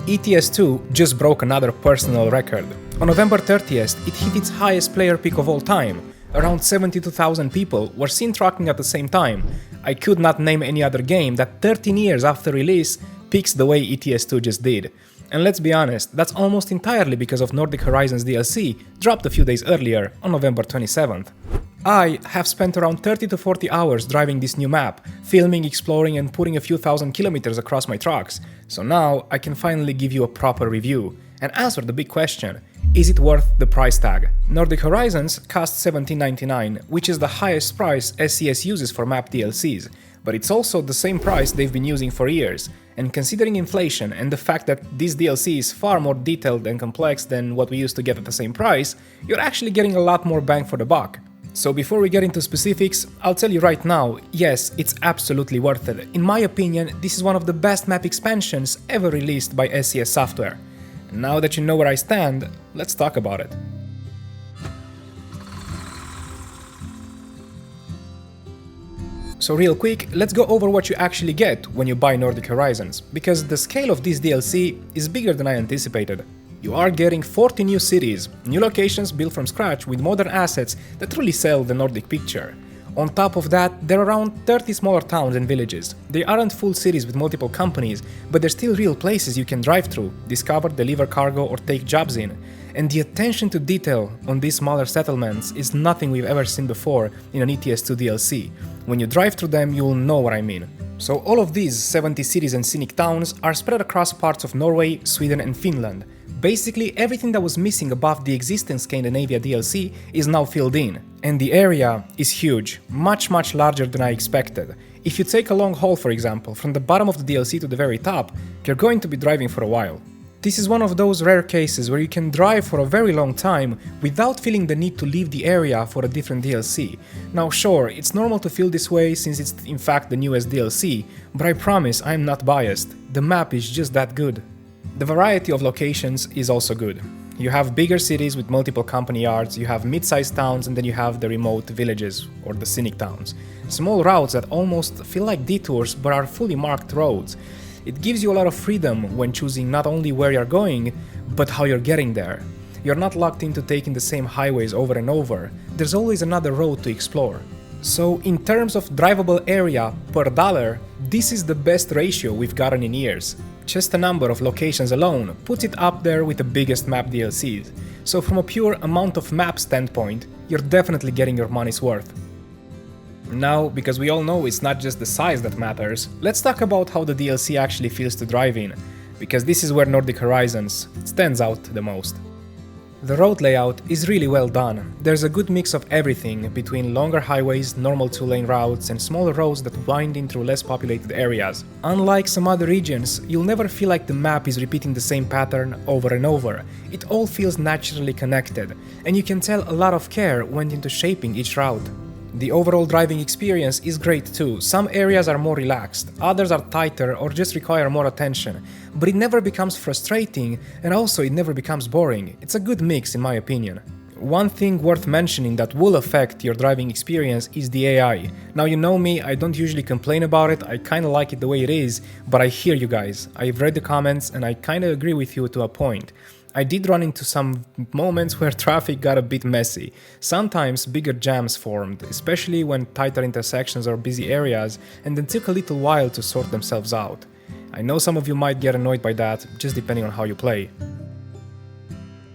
ETS2 just broke another personal record. On November 30th, it hit its highest player peak of all time. Around 72,000 people were seen tracking at the same time. I could not name any other game that 13 years after release peaks the way ETS2 just did. And let's be honest, that's almost entirely because of Nordic Horizons DLC, dropped a few days earlier, on November 27th. I have spent around 30 to 40 hours driving this new map, filming, exploring and putting a few thousand kilometers across my trucks, so now I can finally give you a proper review and answer the big question: is it worth the price tag? Nordic Horizons costs $17.99, which is the highest price SCS uses for map DLCs, but it's also the same price they've been using for years, and considering inflation and the fact that this DLC is far more detailed and complex than what we used to get at the same price, you're actually getting a lot more bang for the buck. So before we get into specifics, I'll tell you right now, yes, it's absolutely worth it. In my opinion, this is one of the best map expansions ever released by SCS Software. And now that you know where I stand, let's talk about it. So real quick, let's go over what you actually get when you buy Nordic Horizons, because the scale of this DLC is bigger than I anticipated. You are getting 40 new cities, new locations built from scratch with modern assets that truly sell the Nordic picture. On top of that, there are around 30 smaller towns and villages. They aren't full cities with multiple companies, but they're still real places you can drive through, discover, deliver cargo or take jobs in. And the attention to detail on these smaller settlements is nothing we've ever seen before in an ETS2 DLC. When you drive through them, you'll know what I mean. So all of these 70 cities and scenic towns are spread across parts of Norway, Sweden and Finland. Basically, everything that was missing above the existing Scandinavia DLC is now filled in. And the area is huge, much larger than I expected. If you take a long haul, for example, from the bottom of the DLC to the very top, you're going to be driving for a while. This is one of those rare cases where you can drive for a very long time without feeling the need to leave the area for a different DLC. Now sure, it's normal to feel this way since it's in fact the newest DLC, but I promise I'm not biased. The map is just that good. The variety of locations is also good. You have bigger cities with multiple company yards, you have mid-sized towns and then you have the remote villages or the scenic towns. Small routes that almost feel like detours but are fully marked roads. It gives you a lot of freedom when choosing not only where you're going, but how you're getting there. You're not locked into taking the same highways over and over. There's always another road to explore. So in terms of drivable area per dollar, this is the best ratio we've gotten in years. Just the number of locations alone puts it up there with the biggest map DLCs. So from a pure amount of map standpoint, you're definitely getting your money's worth. Now, because we all know it's not just the size that matters, let's talk about how the DLC actually feels to drive in, because this is where Nordic Horizons stands out the most. The road layout is really well done. There's a good mix of everything between longer highways, normal 2-lane routes and smaller roads that wind in through less populated areas. Unlike some other regions, you'll never feel like the map is repeating the same pattern over and over. It all feels naturally connected, and you can tell a lot of care went into shaping each route. The overall driving experience is great too. Some areas are more relaxed, others are tighter or just require more attention, but it never becomes frustrating and also it never becomes boring. It's a good mix in my opinion. One thing worth mentioning that will affect your driving experience is the AI. Now you know me, I don't usually complain about it, I kinda like it the way it is, but I hear you guys. I've read the comments and I kinda agree with you to a point. I did run into some moments where traffic got a bit messy. Sometimes bigger jams formed, especially when tighter intersections or busy areas, and then took a little while to sort themselves out. I know some of you might get annoyed by that, just depending on how you play.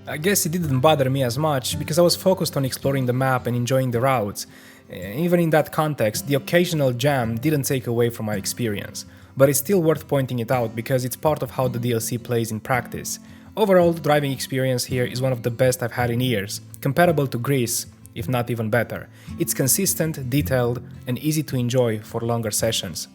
I guess it didn't bother me as much because I was focused on exploring the map and enjoying the routes. Even in that context, the occasional jam didn't take away from my experience. But it's still worth pointing it out because it's part of how the DLC plays in practice. Overall, the driving experience here is one of the best I've had in years, comparable to Greece, if not even better. It's consistent, detailed, and easy to enjoy for longer sessions.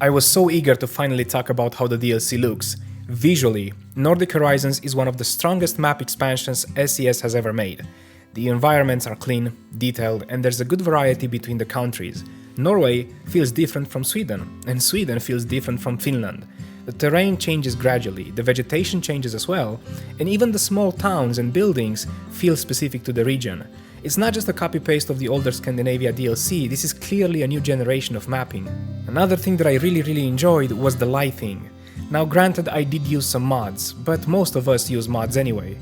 I was so eager to finally talk about how the DLC looks. Visually, Nordic Horizons is one of the strongest map expansions SCS has ever made. The environments are clean, detailed, and there's a good variety between the countries. Norway feels different from Sweden, and Sweden feels different from Finland. The terrain changes gradually, the vegetation changes as well, and even the small towns and buildings feel specific to the region. It's not just a copy-paste of the older Scandinavia DLC, this is clearly a new generation of mapping. Another thing that I really enjoyed was the lighting. Now granted, I did use some mods, but most of us use mods anyway.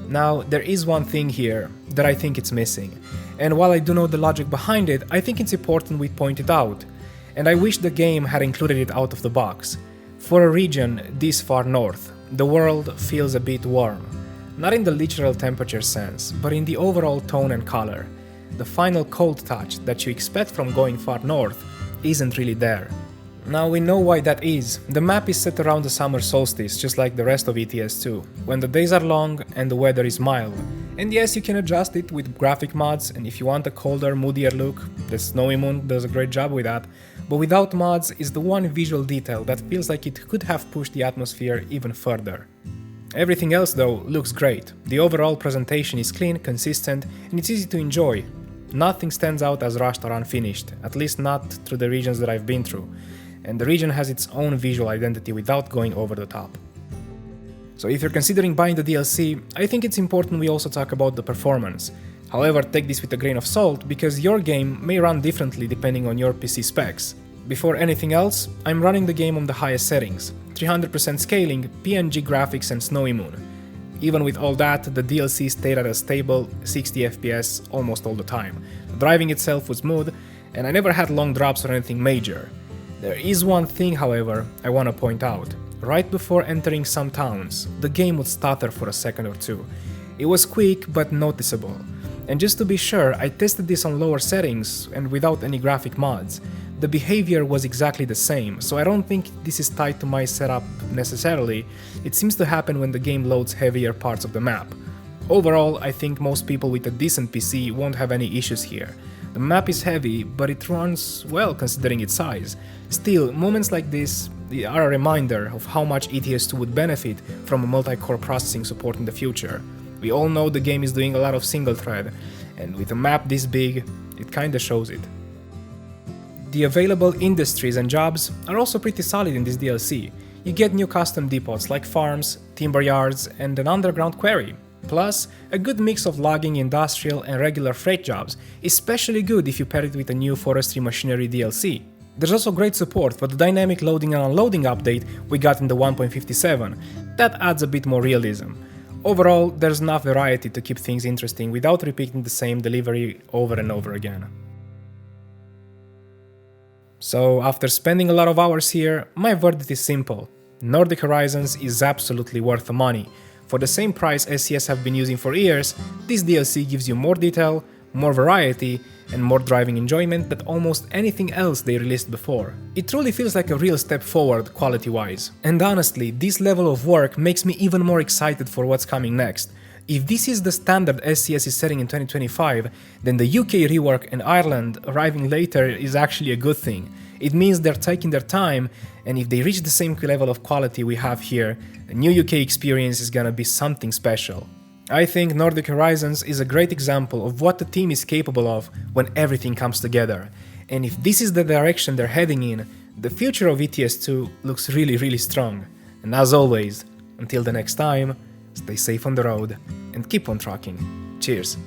Now, there is one thing here that I think it's missing, and while I do know the logic behind it, I think it's important we point it out, and I wish the game had included it out of the box. For a region this far north, the world feels a bit warm. Not in the literal temperature sense, but in the overall tone and color. The final cold touch that you expect from going far north isn't really there. Now we know why that is. The map is set around the summer solstice, just like the rest of ETS2, when the days are long and the weather is mild. And yes, you can adjust it with graphic mods, and if you want a colder, moodier look, the Snowy Moon does a great job with that. But without mods is the one visual detail that feels like it could have pushed the atmosphere even further. Everything else though looks great. The overall presentation is clean, consistent, and it's easy to enjoy. Nothing stands out as rushed or unfinished, at least not through the regions that I've been through. And the region has its own visual identity without going over the top. So if you're considering buying the DLC, I think it's important we also talk about the performance. However, take this with a grain of salt, because your game may run differently depending on your PC specs. Before anything else, I'm running the game on the highest settings, 300% scaling, PNG graphics and Snowy Moon. Even with all that, the DLC stayed at a stable 60 FPS almost all the time. The driving itself was smooth, and I never had long drops or anything major. There is one thing, however, I want to point out. Right before entering some towns, the game would stutter for a second or two. It was quick but noticeable. And just to be sure, I tested this on lower settings and without any graphic mods. The behavior was exactly the same, so I don't think this is tied to my setup necessarily. It seems to happen when the game loads heavier parts of the map. Overall, I think most people with a decent PC won't have any issues here. The map is heavy, but it runs well considering its size. Still, moments like this are a reminder of how much ETS2 would benefit from a multi-core processing support in the future. We all know the game is doing a lot of single thread, and with a map this big, it kinda shows it. The available industries and jobs are also pretty solid in this DLC. You get new custom depots like farms, timber yards, and an underground quarry. Plus, a good mix of logging, industrial, and regular freight jobs, especially good if you pair it with a new forestry machinery DLC. There's also great support for the dynamic loading and unloading update we got in the 1.57. That adds a bit more realism. Overall, there's enough variety to keep things interesting without repeating the same delivery over and over again. So, after spending a lot of hours here, my verdict is simple. Nordic Horizons is absolutely worth the money. For the same price SCS have been using for years, this DLC gives you more detail, more variety, and more driving enjoyment than almost anything else they released before. It truly feels like a real step forward quality-wise. And honestly, this level of work makes me even more excited for what's coming next. If this is the standard SCS is setting in 2025, then the UK Rework and Ireland arriving later is actually a good thing. It means they're taking their time, and if they reach the same level of quality we have here, a new UK experience is gonna be something special. I think Nordic Horizons is a great example of what the team is capable of when everything comes together. And if this is the direction they're heading in, the future of ETS2 looks really strong. And as always, until the next time, stay safe on the road and keep on trucking. Cheers!